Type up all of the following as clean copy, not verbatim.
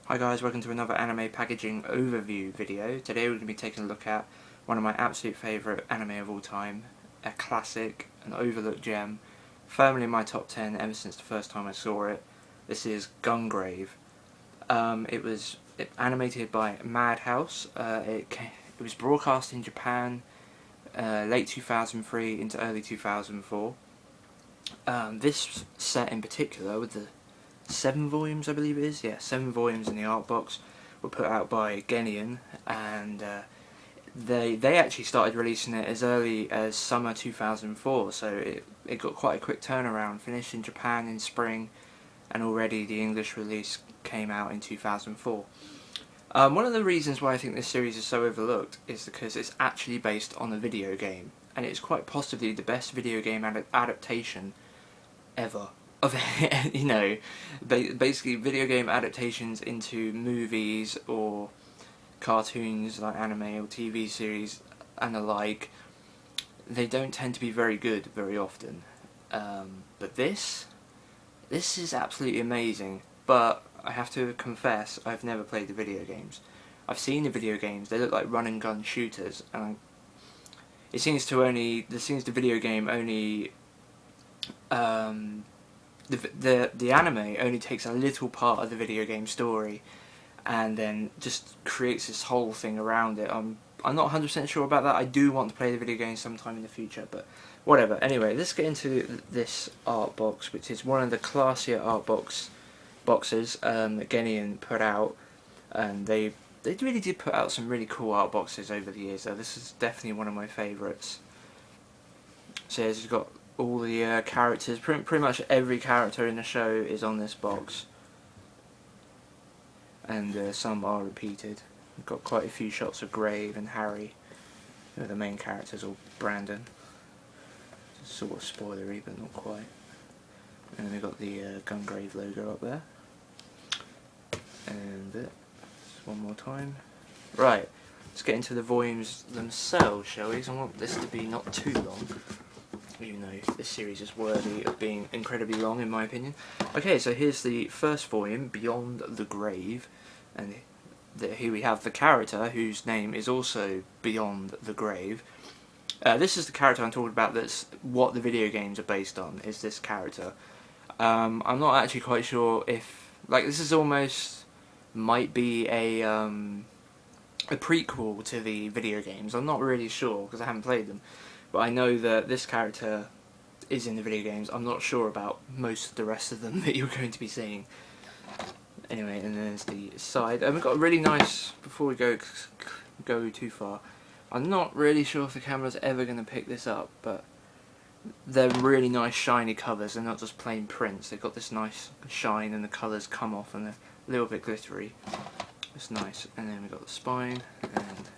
Hi guys, welcome to another anime packaging overview video. Today we're going to be taking a look at one of my absolute favourite anime of all time, a classic, an overlooked gem, firmly in my top 10 ever since the first time I saw it. This is Gungrave. It was animated by Madhouse. It was broadcast in Japan late 2003 into early 2004. This set in particular, with the 7 volumes I believe it is, yeah, 7 volumes in the Artbox, were put out by Geneon, and they actually started releasing it as early as summer 2004, so it got quite a quick turnaround, finished in Japan in spring, and already the English release came out in 2004. One of the reasons why I think this series is so overlooked is because it's actually based on a video game, and it's quite possibly the best video game adaptation ever. Of you know, basically video game adaptations into movies or cartoons like anime or TV series and the like, they don't tend to be very good very often. But this is absolutely amazing. But I have to confess, I've never played the video games. I've seen the video games; they look like run and gun shooters, and it seems the video game only. The anime only takes a little part of the video game story and then just creates this whole thing around it. I'm not 100% sure about that. I do want to play the video game sometime in the future, but whatever. Anyway, let's get into this art box, which is one of the classier art boxes that Geneon put out, and they really did put out some really cool art boxes over the years. So this is definitely one of my favourites. So it's got all the characters, pretty much every character in the show is on this box, and some are repeated. We've got quite a few shots of Grave and Harry, who are the main characters, or Brandon. It's sort of spoilery, but not quite. And we've got the Gungrave logo up there. And just one more time. Right, let's get into the volumes themselves, shall we? 'Cause I want this to be not too long, even though this series is worthy of being incredibly long in my opinion. Okay, so here's the first volume, Beyond the Grave, and here we have the character whose name is also Beyond the Grave. This is the character I'm talking about, that's what the video games are based on, is this character. I'm not actually quite sure if, like, this is almost, might be a prequel to the video games. I'm not really sure, because I haven't played them. But I know that this character is in the video games. I'm not sure about most of the rest of them that you're going to be seeing. Anyway, and there's the side. And we've got a really nice, before we go too far, I'm not really sure if the camera's ever going to pick this up, but they're really nice shiny covers. They're not just plain prints. They've got this nice shine and the colours come off and they're a little bit glittery. It's nice. And then we've got the spine and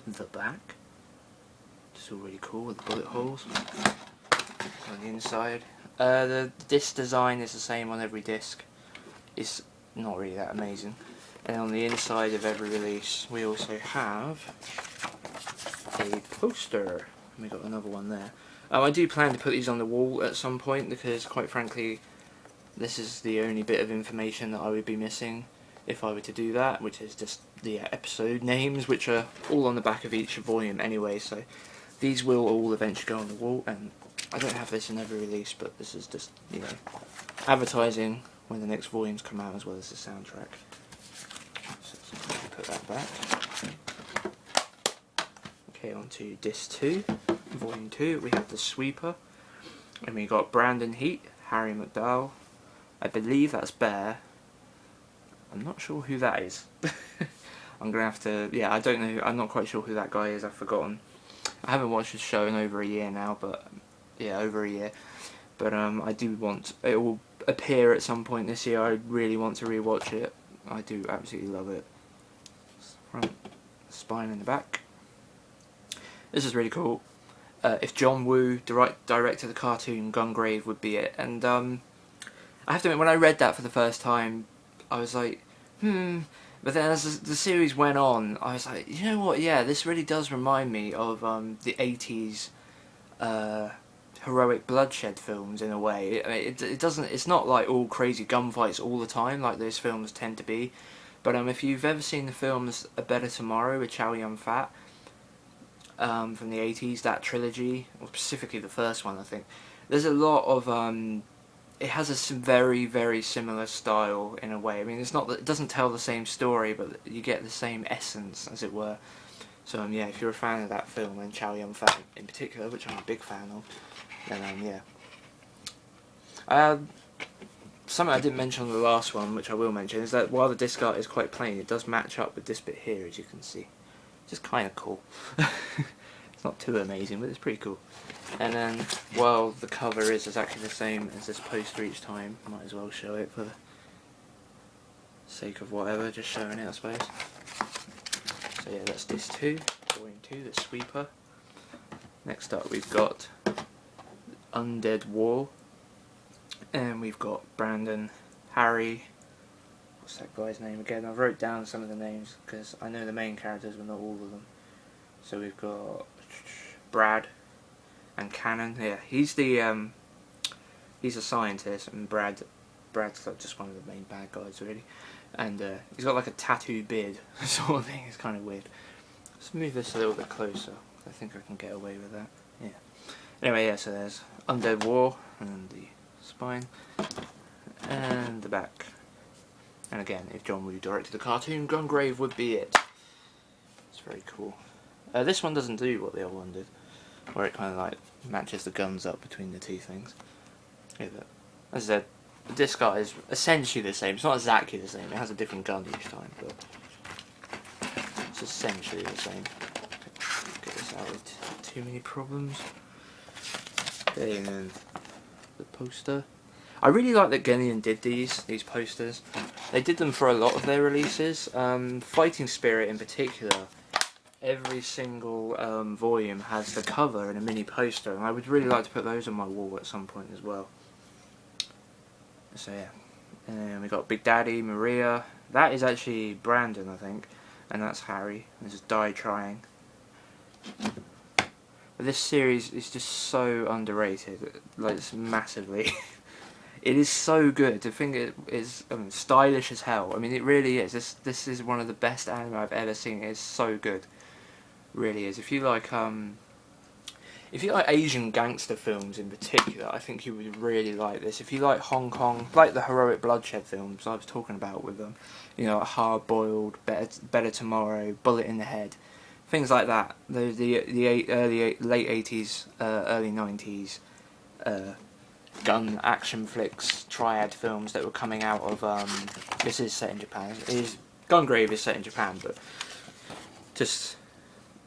the back. It's all really cool with the bullet holes on the inside. The disc design is the same on every disc. It's not really that amazing. And on the inside of every release we also have a poster. And we got another one there. I do plan to put these on the wall at some point, because quite frankly this is the only bit of information that I would be missing if I were to do that, which is just the episode names, which are all on the back of each volume anyway, so these will all eventually go on the wall. And I don't have this in every release, but this is just, you know, advertising when the next volumes come out, as well as the soundtrack. So let's put that back. Okay, on to disc 2, volume 2. We have the Sweeper, and we got Brandon Heat, Harry McDowell. I believe that's Bear. I'm not sure who that is. I'm gonna have to, yeah, I don't know, I'm not quite sure who that guy is, I've forgotten. I haven't watched this show in over a year now, but yeah, over a year. But I do want, it will appear at some point this year. I really want to rewatch it. I do absolutely love it. Front, spine in the back. This is really cool. If John Woo directed the cartoon, Gungrave would be it. And I have to admit, when I read that for the first time, I was like, But then as the series went on, I was like, you know what, yeah, this really does remind me of the 80s heroic Bloodshed films in a way. It doesn't. It's not like all crazy gunfights all the time like those films tend to be. But if you've ever seen the films A Better Tomorrow with Chow Yun-fat from the 80s, that trilogy, or specifically the first one, I think, there's a lot of it has a very, very similar style in a way. I mean, it's not that it doesn't tell the same story, but you get the same essence, as it were. So yeah, if you're a fan of that film, and Chow Yun-fat in particular, which I'm a big fan of, then yeah. Something I didn't mention on the last one, which I will mention, is that while the disc art is quite plain, it does match up with this bit here, as you can see. Just kind of cool. It's not too amazing, but it's pretty cool. And then, while the cover is exactly the same as this poster each time, might as well show it for the sake of whatever, just showing it, I suppose. So yeah, that's disc 2, volume 2, the sweeper. Next up we've got Undead War, and we've got Brandon, Harry, what's that guy's name again? I wrote down some of the names because I know the main characters but not all of them. So we've got Brad and Cannon. Yeah, he's a scientist, and Brad's like just one of the main bad guys really. And he's got like a tattoo beard sort of thing. It's kind of weird. Let's move this a little bit closer. I think I can get away with that. Yeah. Anyway, yeah, so there's Undead War, and the spine, and the back. And again, if John Woo directed the cartoon, Gungrave would be it. It's very cool. This one doesn't do what the other one did, where it kind of like matches the guns up between the two things. Yeah, but as I said, the disc art is essentially the same. It's not exactly the same. It has a different gun each time, but it's essentially the same. Get this out with too many problems. Okay, and then the poster. I really like that Geneon did these posters. They did them for a lot of their releases. Fighting Spirit in particular, every single volume has the cover and a mini poster, and I would really like to put those on my wall at some point as well. So yeah, and then we got Big Daddy, Maria. That is actually Brandon, I think, and that's Harry. This is Die Trying. But this series is just so underrated, like it's massively. It is so good. The thing is stylish as hell. I mean, it really is. This is one of the best anime I've ever seen. It's so good, really is. If you like Asian gangster films in particular, I think you would really like this. If you like Hong Kong, like the heroic Bloodshed films I was talking about with them, you know, Hard Boiled, Better Tomorrow, Bullet in the Head, things like that. The late 80s, early 90s gun action flicks, triad films that were coming out of this is set in Japan. Gungrave is set in Japan, but just,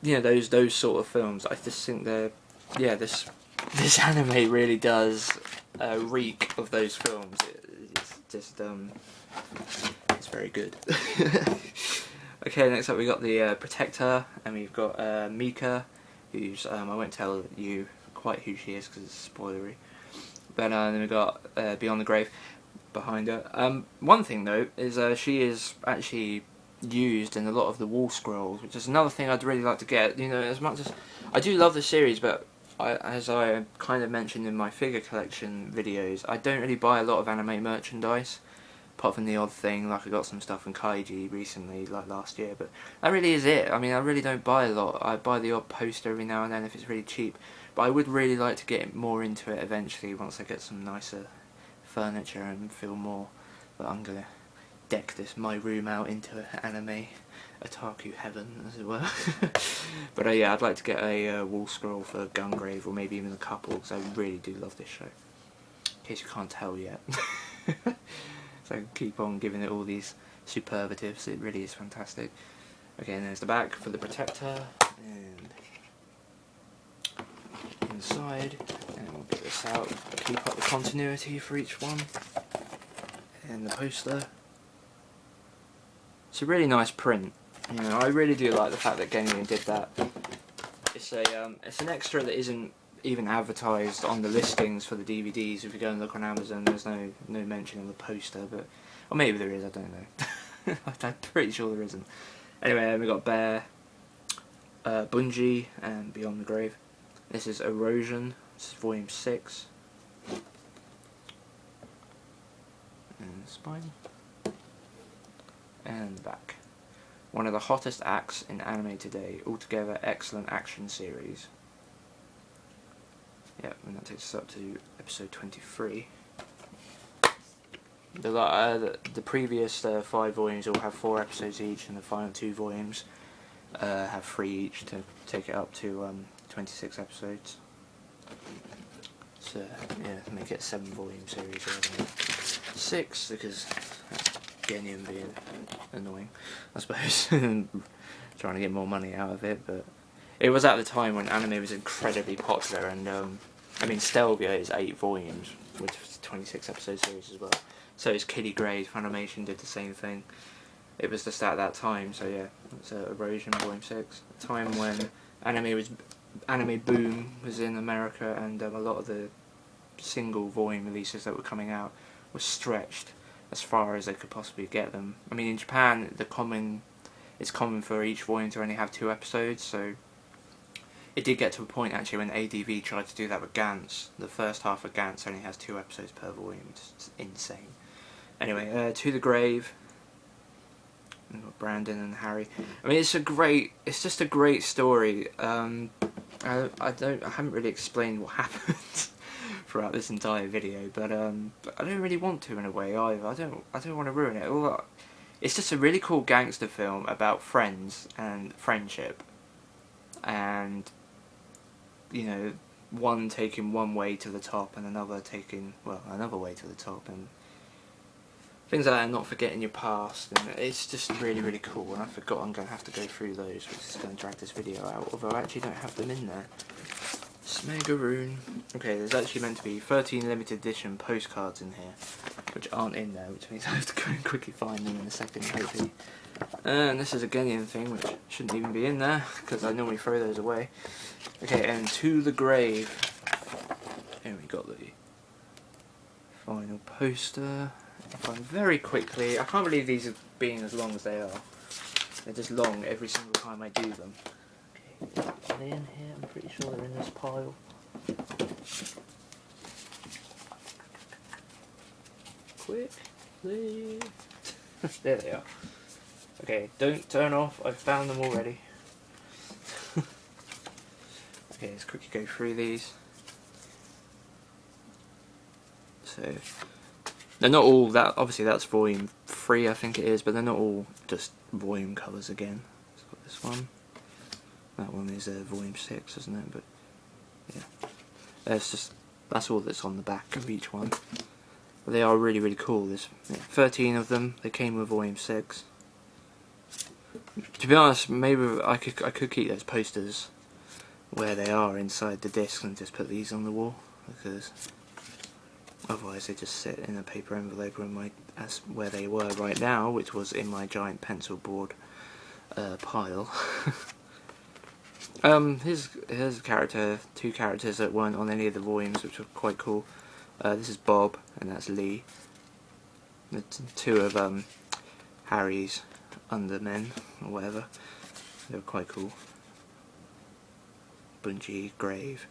you know, those sort of films. I just think this anime really does reek of those films. It's just it's very good. Okay, next up we got the Protector, and we've got Mika, who's I won't tell you quite who she is because it's spoilery. But then we got Beyond the Grave behind her. One thing though is she is actually used in a lot of the wall scrolls, which is another thing I'd really like to get. You know, as much as I do love the series, but as I kind of mentioned in my figure collection videos, I don't really buy a lot of anime merchandise, apart from the odd thing, like I got some stuff from Kaiji recently, like last year, but that really is it. I mean, I really don't buy a lot. I buy the odd poster every now and then if it's really cheap, but I would really like to get more into it eventually once I get some nicer furniture and feel more that I'm going to deck my room out into anime otaku heaven, as it were. But yeah, I'd like to get a wall scroll for Gungrave, or maybe even a couple, because I really do love this show, in case you can't tell yet. So keep on giving it all these superlatives, it really is fantastic. Okay, and there's the back for the Protector, and inside, and we'll get this out, keep up the continuity for each one, and the poster. It's a really nice print. You know, I really do like the fact that Geneon did that. It's an extra that isn't even advertised on the listings for the DVDs. If you go and look on Amazon, there's no mention of the poster, but or maybe there is. I don't know. I'm pretty sure there isn't. Anyway, we got Bear, Bungie, and Beyond the Grave. This is Erosion. This is volume 6. And the spine. And the back. One of the hottest acts in anime today. Altogether excellent action series. Yep, and that takes us up to episode 23. The previous 5 volumes all have 4 episodes each, and the final 2 volumes have 3 each to take it up to 26 episodes. So yeah, make it a 7 volume series rather than 6, because that's Geneon being annoying, I suppose. Trying to get more money out of it, but it was at the time when anime was incredibly popular, and I mean Stelvia is 8 volumes, which was a 26 episode series as well. So is Gungrave. Funimation did the same thing. It was just at that time, so yeah, it's Erosion volume 6. A time when anime boom was in America, and a lot of the single volume releases that were coming out were stretched as far as they could possibly get them. I mean, in Japan, it's common for each volume to only have 2 episodes, so it did get to a point actually when ADV tried to do that with Gantz. The first half of Gantz only has 2 episodes per volume. It's insane. Anyway, To the Grave. We've got Brandon and Harry. I mean, it's just a great story. I haven't really explained what happened throughout this entire video, but I don't really want to in a way either. I don't want to ruin it. It's just a really cool gangster film about friends and friendship, and you know, one taking one way to the top and another taking another way to the top, and things like that, and not forgetting your past, and it's just really cool. And I forgot I'm going to have to go through those, which is going to drag this video out, although I actually don't have them in there. Smegaroon. Okay, there's actually meant to be 13 limited edition postcards in here, which aren't in there, which means I have to go and quickly find them in a second, hopefully. And this is a Geneon thing, which shouldn't even be in there, because I normally throw those away. Okay, and To the Grave. And we got the final poster. Find very quickly. I can't believe these are being as long as they are. They're just long every single time I do them. Okay, are they in here? I'm pretty sure they're in this pile. Quickly. There they are. Okay, don't turn off. I've found them already. Okay, let's quickly go through these. So they're not all that. Obviously, that's volume 3, I think it is, but they're not all just volume covers again. It's got this one. That one is volume 6, isn't it? But yeah, that's all that's on the back of each one. But they are really cool. There's 13 of them. They came with volume 6. To be honest, maybe I could keep those posters where they are inside the disc and just put these on the wall, because otherwise they just sit in a paper envelope where they were right now, which was in my giant pencil board pile. Here's a character, 2 characters that weren't on any of the volumes, which were quite cool. This is Bob, and that's Lee. The 2 of Harry's undermen, or whatever. They were quite cool. Bungie, Grave,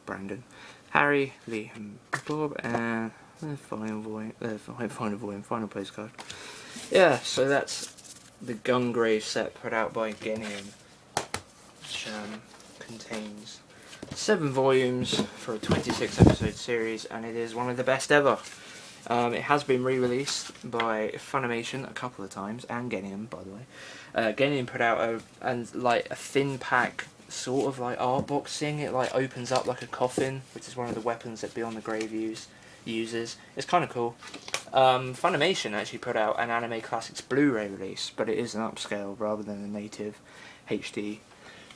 Brandon, Harry, Lee, and Bob, and the final postcard. Yeah, so that's the Gungrave set put out by Geneon, which contains 7 volumes for a 26 episode series, and it is one of the best ever. It has been re-released by Funimation a couple of times, and Geneon, by the way. Geneon put out a thin pack sort of like Artbox thing. It like opens up like a coffin, which is one of the weapons that Beyond the Grave uses. It's kind of cool. Funimation actually put out an Anime Classics Blu-ray release, but it is an upscale rather than a native HD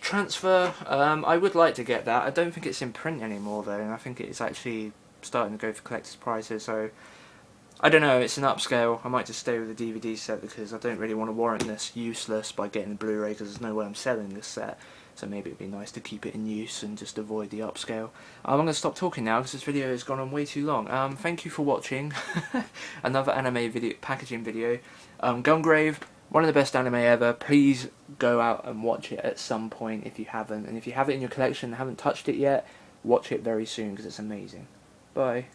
transfer. I would like to get that. I don't think it's in print anymore though, and I think it's actually starting to go for collector's prices, so I don't know, it's an upscale. I might just stay with the DVD set, because I don't really want to warrant this useless by getting the Blu-ray, because there's no way I'm selling this set. So maybe it'd be nice to keep it in use and just avoid the upscale. I'm going to stop talking now because this video has gone on way too long. Thank you for watching another anime video, packaging video. Gungrave, one of the best anime ever. Please go out and watch it at some point if you haven't. And if you have it in your collection and haven't touched it yet, Watch it very soon because it's amazing. Bye.